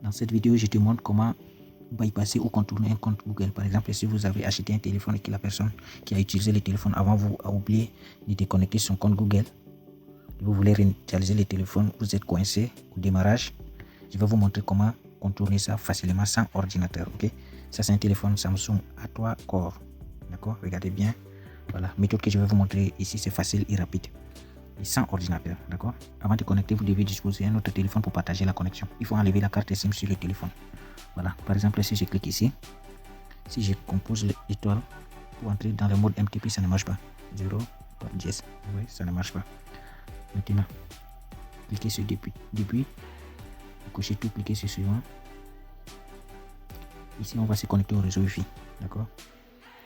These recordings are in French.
Dans cette vidéo, je te montre comment bypasser ou contourner un compte Google. Par exemple, si vous avez acheté un téléphone et que la personne qui a utilisé le téléphone avant vous a oublié de déconnecter son compte Google, vous voulez réinitialiser le téléphone, vous êtes coincé au démarrage, je vais vous montrer comment contourner ça facilement sans ordinateur. Ok, ça c'est un téléphone Samsung A3 Core. D'accord, regardez bien. Voilà, méthode que je vais vous montrer ici, c'est facile et rapide. Et sans ordinateur, d'accord. Avant de connecter, vous devez disposer d'un autre téléphone pour partager la connexion. Il faut enlever la carte SIM sur le téléphone. Voilà, par exemple, si je clique ici, si je compose l'étoile pour entrer dans le mode MTP, ça ne marche pas. 0, 10, oui, ça ne marche pas. Maintenant, cliquez sur depuis, cochez tout, cliquez sur suivant. Ici, on va se connecter au réseau Wi-Fi, d'accord.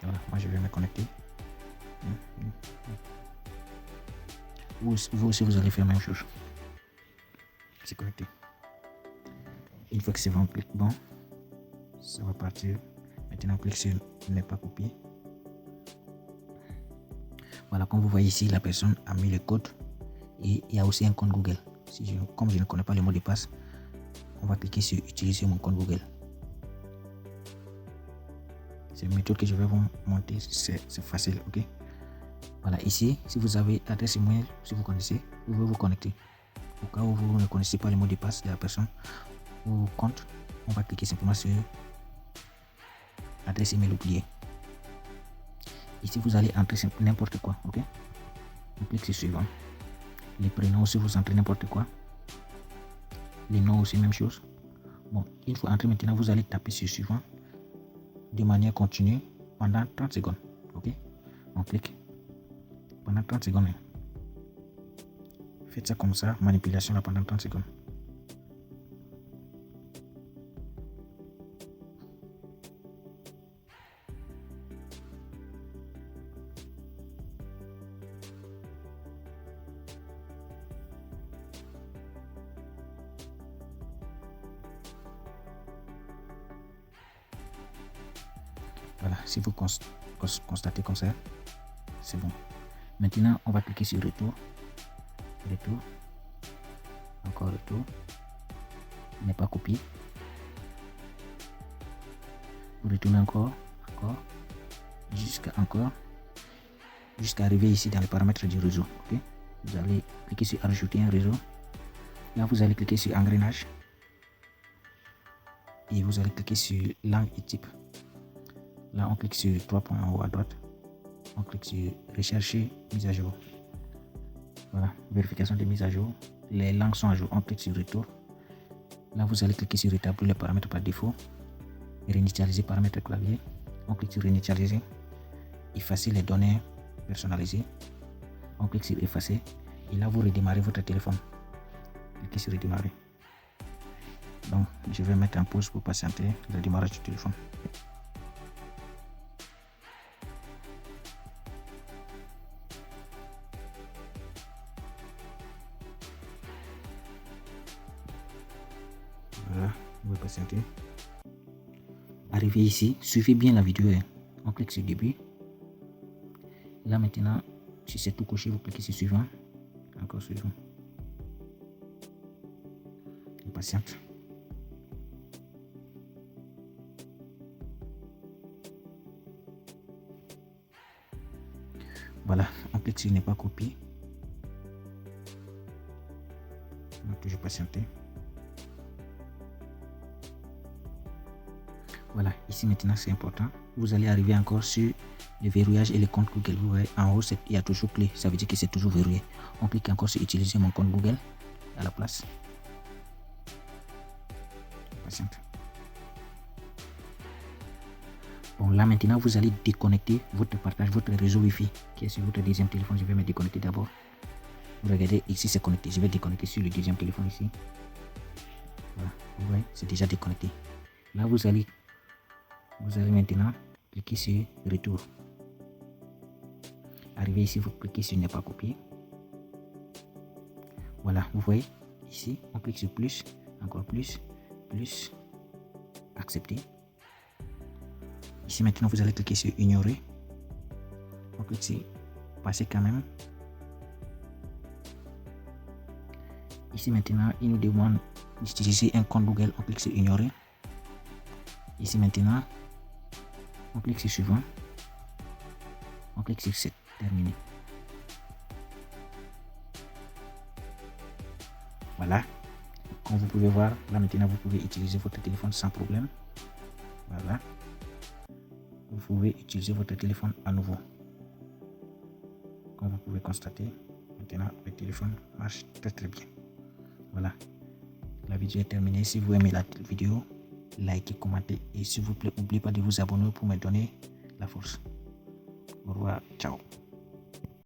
Voilà, moi je vais me connecter. Vous aussi, vous allez faire la même chose. C'est connecté. Une fois que c'est bon, clique bon, ça va partir. Maintenant, clique sur ne pas copier. Voilà, comme vous voyez ici, la personne a mis le code et il y a aussi un compte Google. Comme je ne connais pas le mot de passe, on va cliquer sur utiliser mon compte Google. C'est une méthode que je vais vous montrer, c'est facile, ok. Voilà, ici, si vous avez l'adresse email, si vous connaissez, vous pouvez vous connecter. Au cas où vous ne connaissez pas le mot de passe de la personne ou compte, on va cliquer simplement sur adresse email oubliée. Ici, vous allez entrer n'importe quoi, ok. On clique sur suivant. Les prénoms aussi, vous entrez n'importe quoi. Les noms aussi, même chose. Bon, il faut entrer maintenant, vous allez taper sur suivant de manière continue pendant 30 secondes, ok. On clique pendant 30 secondes. Faites ça comme ça, manipulation là pendant 30 secondes. Voilà, si vous constatez comme ça, c'est bon. Maintenant, on va cliquer sur retour. Retour. Encore retour. Ne pas copier. Vous retournez encore. Jusqu'à arriver ici dans les paramètres du réseau. Okay? Vous allez cliquer sur ajouter un réseau. Là, vous allez cliquer sur engrenage. Et vous allez cliquer sur langue et type. Là, on clique sur 3 points en haut à droite. On clique sur rechercher, mise à jour. Voilà, vérification de mise à jour. Les langues sont à jour. On clique sur retour. Là, vous allez cliquer sur rétablir les paramètres par défaut. Réinitialiser paramètres clavier. On clique sur réinitialiser. Effacer les données personnalisées. On clique sur effacer. Et là, vous redémarrez votre téléphone. Cliquez sur redémarrer. Donc, je vais mettre en pause pour patienter le démarrage du téléphone. Voilà, vous pouvez patienter. Arrivé ici, suivez bien la vidéo. On clique sur début. Là maintenant, si c'est tout coché, vous cliquez sur suivant. Encore suivant. On patiente. Voilà, on clique sur ne pas copier. On va toujours patienter. Voilà, ici maintenant c'est important. Vous allez arriver encore sur le verrouillage et le compte Google. Vous voyez en haut, il y a toujours clé. Ça veut dire que c'est toujours verrouillé. On clique encore sur utiliser mon compte Google à la place. Patiente. Bon, là maintenant, vous allez déconnecter votre partage, votre réseau Wi-Fi qui est sur votre deuxième téléphone. Je vais me déconnecter d'abord. Vous regardez, ici c'est connecté. Je vais déconnecter sur le deuxième téléphone ici. Voilà, vous voyez, c'est déjà déconnecté. Là, vous allez maintenant cliquer sur retour. Arrivé ici, vous cliquez sur ne pas copier. Voilà, vous voyez, ici, on clique sur plus, encore plus, accepter. Ici maintenant, vous allez cliquer sur ignorer. On clique sur passer quand même. Ici maintenant, il nous demande d'utiliser un compte Google. On clique sur ignorer. Ici maintenant, on clique sur suivant. On clique sur c'est terminé. Voilà. Comme vous pouvez voir, là maintenant vous pouvez utiliser votre téléphone sans problème. Voilà. Vous pouvez utiliser votre téléphone à nouveau. Comme vous pouvez constater, maintenant le téléphone marche très bien. Voilà. La vidéo est terminée. Si vous aimez la vidéo, likez, commentez et s'il vous plaît, n'oubliez pas de vous abonner pour me donner la force. Au revoir. Ciao.